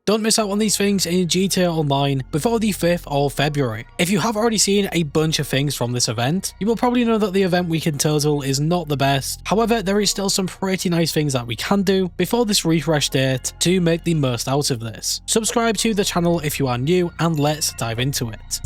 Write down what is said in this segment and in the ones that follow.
Don't miss out on these things in GTA Online before the 5th of February. If you have already seen a bunch of things from this event, you will probably know that the event week in total is not the best. However, there is still some pretty nice things that we can do before this refresh date to make the most out of this. Subscribe to the channel if you are new, and let's dive into it.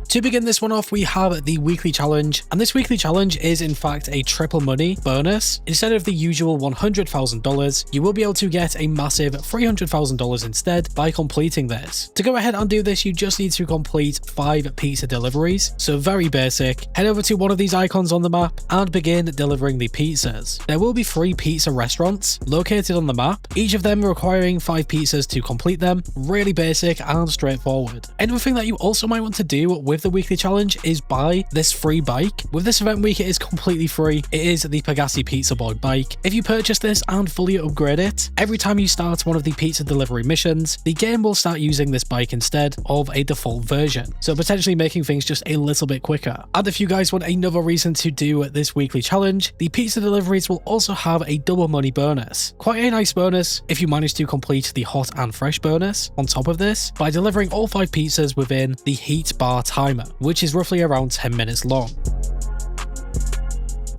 To begin this one off, we have the weekly challenge, and this weekly challenge is in fact a triple money bonus. Instead of the usual $100,000, you will be able to get a massive $300,000 instead by completing this. To go ahead and do this, you just need to complete 5 pizza deliveries, so very basic. Head over to one of these icons on the map and begin delivering the pizzas. There will be 3 pizza restaurants located on the map, each of them requiring 5 pizzas to complete them. Really basic and straightforward. Another thing that you also might want to do with the weekly challenge is buy this free bike. With this event week, it is completely free. It is the Pegasi Pizza Boy bike. If you purchase this and fully upgrade it, every time you start one of the pizza delivery missions, the game will start using this bike instead of a default version, so potentially making things just a little bit quicker. And if you guys want another reason to do this weekly challenge, the pizza deliveries will also have a double money bonus. Quite a nice bonus if you manage to complete the hot and fresh bonus on top of this by delivering all 5 pizzas within the heat bar timer, which is roughly around 10 minutes long.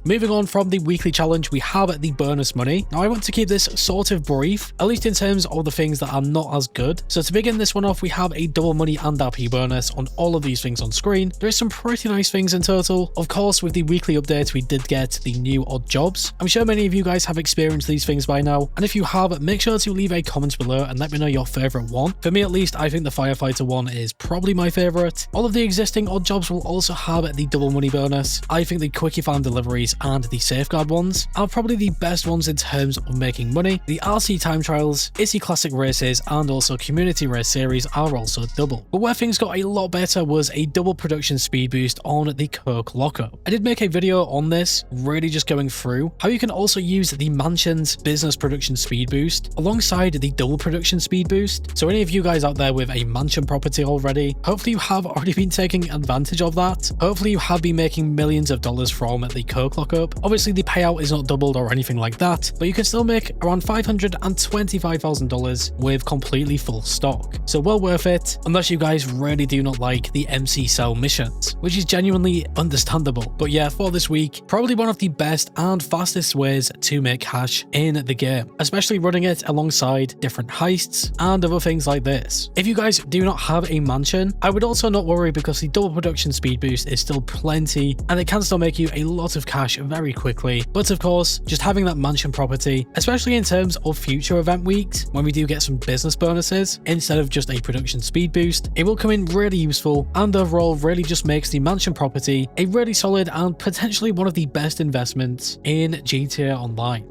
Moving on from the weekly challenge, we have the bonus money. Now I want to keep this sort of brief, at least in terms of the things that are not as good. So to begin this one off, we have a double money and RP bonus on all of these things on screen. There is some pretty nice things in total. Of course, with the weekly update, we did get the new odd jobs. I'm sure many of you guys have experienced these things by now, and if you have, make sure to leave a comment below and let me know your favorite one. For me at least, I think the firefighter one is probably my favorite. All of the existing odd jobs will also have the double money bonus. I think the quickie farm deliveries and the safeguard ones are probably the best ones in terms of making money. The RC time trials, ISI classic races, and also community race series are also double. But where things got a lot better was a double production speed boost on the Coke lockup. I did make a video on this, really just going through how you can also use the mansion's business production speed boost alongside the double production speed boost. So any of you guys out there with a mansion property already, hopefully you have already been taking advantage of that. Hopefully you have been making millions of dollars from the Coke lockup. Obviously, the payout is not doubled or anything like that, but you can still make around $525,000 with completely full stock. So well worth it, unless you guys really do not like the MC cell missions, which is genuinely understandable. But yeah, for this week, probably one of the best and fastest ways to make cash in the game, especially running it alongside different heists and other things like this. If you guys do not have a mansion, I would also not worry, because the double production speed boost is still plenty and it can still make you a lot of cash very quickly. But of course, just having that mansion property, especially in terms of future event weeks when we do get some business bonuses instead of just a production speed boost, it will come in really useful, and overall really just makes the mansion property a really solid and potentially one of the best investments in GTA Online.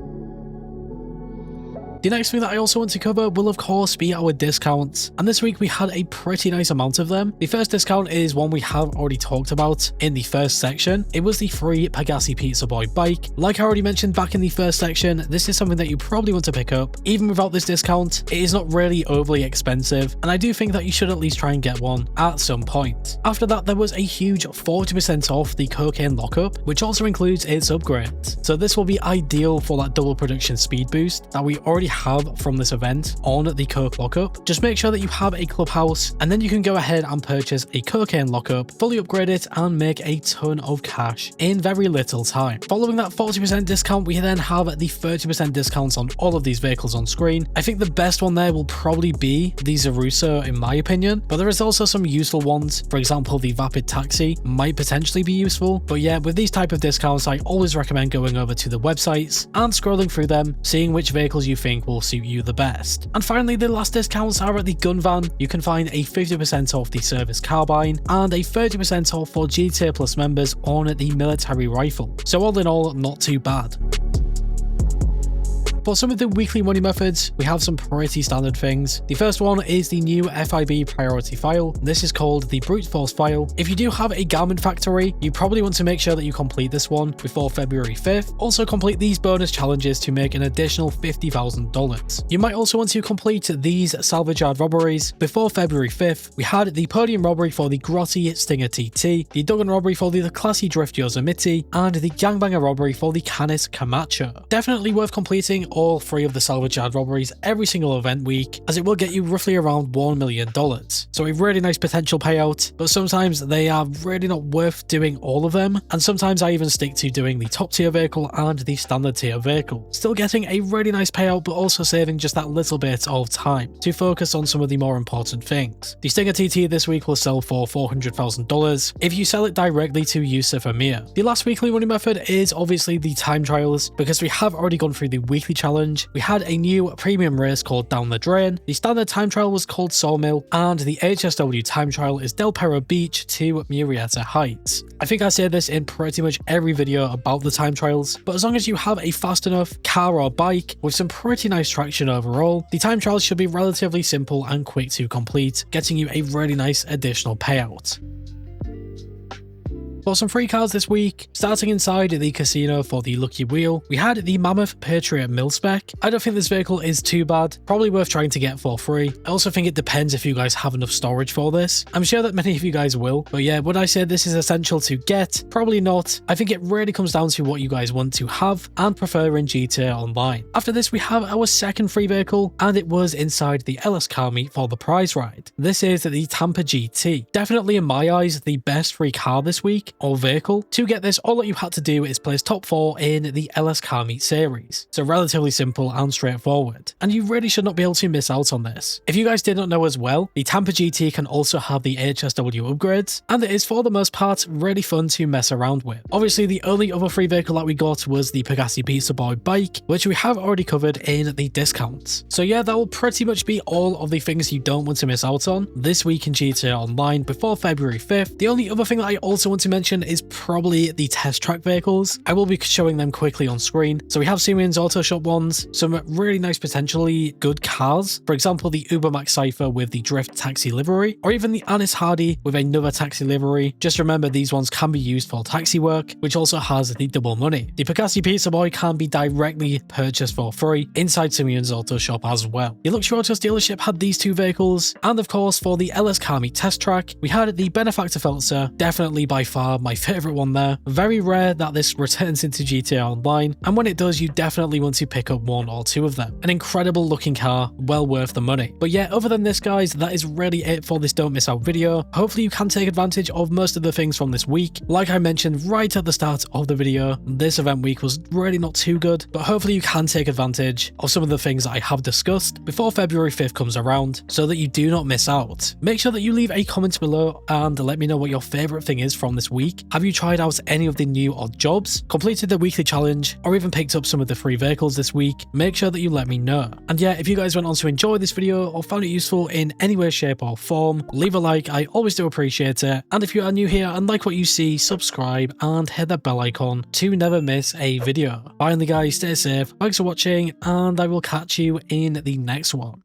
The next thing that I also want to cover will of course be our discounts, and this week we had a pretty nice amount of them. The first discount is one we have already talked about in the first section. It was the free Pegasi Pizza Boy bike. Like I already mentioned back in the first section, this is something that you probably want to pick up. Even without this discount, it is not really overly expensive, and I do think that you should at least try and get one at some point. After that, there was a huge 40% off the cocaine lockup, which also includes its upgrades. So this will be ideal for that double production speed boost that we already have from this event on the Coke lockup. Just make sure that you have a clubhouse, and then you can go ahead and purchase a cocaine lockup, fully upgrade it, and make a ton of cash in very little time. Following that 40% discount, we then have the 30% discounts on all of these vehicles on screen. I think the best one there will probably be the Zaruso in my opinion, but there is also some useful ones. For example, the Vapid Taxi might potentially be useful. But yeah, with these type of discounts, I always recommend going over to the websites and scrolling through them, seeing which vehicles you think will suit you the best. And finally, the last discounts are at the gun van. You can find a 50% off the service carbine and a 30% off for GTA Plus members on the military rifle. So all in all, not too bad. For some of the weekly money methods, we have some pretty standard things. The first one is the new FIB priority file. This is called the brute force file. If you do have a garment factory, you probably want to make sure that you complete this one before February 5th. Also complete these bonus challenges to make an additional $50,000. You might also want to complete these salvage yard robberies before February 5th. We had the podium robbery for the Grotty Stinger TT, the Duggan robbery for the classy Drift Yosemite, and the gangbanger robbery for the Canis Camacho. Definitely worth completing all 3 of the salvage yard robberies every single event week, as it will get you roughly around $1 million. So a really nice potential payout, but sometimes they are really not worth doing all of them, and sometimes I even stick to doing the top tier vehicle and the standard tier vehicle. Still getting a really nice payout, but also saving just that little bit of time to focus on some of the more important things. The Stinger TT this week will sell for $400,000 if you sell it directly to Yusuf Amir. The last weekly running method is obviously the time trials, because we have already gone through the weekly challenge. We had a new premium race called Down the Drain, the standard time trial was called Sawmill, and the HSW time trial is Del Perro Beach to Murrieta Heights. I think I say this in pretty much every video about the time trials, but as long as you have a fast enough car or bike with some pretty nice traction overall, the time trials should be relatively simple and quick to complete, getting you a really nice additional payout. For some free cards this week, starting inside the casino for the Lucky Wheel, we had the Mammoth Patriot Mil-Spec. I don't think this vehicle is too bad, probably worth trying to get for free. I also think it depends if you guys have enough storage for this. I'm sure that many of you guys will, but yeah, would I say this is essential to get? Probably not. I think it really comes down to what you guys want to have and prefer in GTA Online. After this, we have our second free vehicle, and it was inside the LS car meet for the prize ride. This is the Tampa GT. Definitely in my eyes, the best free car this week, or vehicle. To get this, all that you had to do is place top 4 in the LS Car Meet series. So relatively simple and straightforward. And you really should not be able to miss out on this. If you guys did not know as well, the Tampa GT can also have the HSW upgrades, and it is for the most part really fun to mess around with. Obviously, the only other free vehicle that we got was the Pegasi Pizza Boy bike, which we have already covered in the discounts. So yeah, that will pretty much be all of the things you don't want to miss out on this week in GTA Online before February 5th. The only other thing that I also want to mention is probably the test track vehicles. I will be showing them quickly on screen. So we have Simeon's Auto Shop ones, some really nice potentially good cars, for example the Uber Max Cypher with the Drift taxi livery, or even the Anis Hardy with another taxi livery. Just remember, these ones can be used for taxi work, which also has the double money. The Pegasi Pizza Boy can be directly purchased for free inside Simeon's Auto Shop as well. The Luxury Autos dealership had these 2 vehicles, and of course for the LS Car Meet test track, we had the Benefactor Feltzer, definitely by far my favorite one there. Very rare that this returns into GTA Online, and when it does, you definitely want to pick up 1 or 2 of them. An incredible looking car, well worth the money. But yeah, other than this guys, that is really it for this don't miss out video. Hopefully you can take advantage of most of the things from this week. Like I mentioned right at the start of the video, this event week was really not too good, but hopefully you can take advantage of some of the things that I have discussed before February 5th comes around, so that you do not miss out. Make sure that you leave a comment below and let me know what your favorite thing is from this week. Have you tried out any of the new odd jobs, completed the weekly challenge, or even picked up some of the free vehicles this week? Make sure that you let me know. And yeah, if you guys went on to enjoy this video or found it useful in any way, shape or form, leave a like, I always do appreciate it. And if you are new here and like what you see, subscribe and hit that bell icon to never miss a video. Finally guys, stay safe, thanks for watching, and I will catch you in the next one.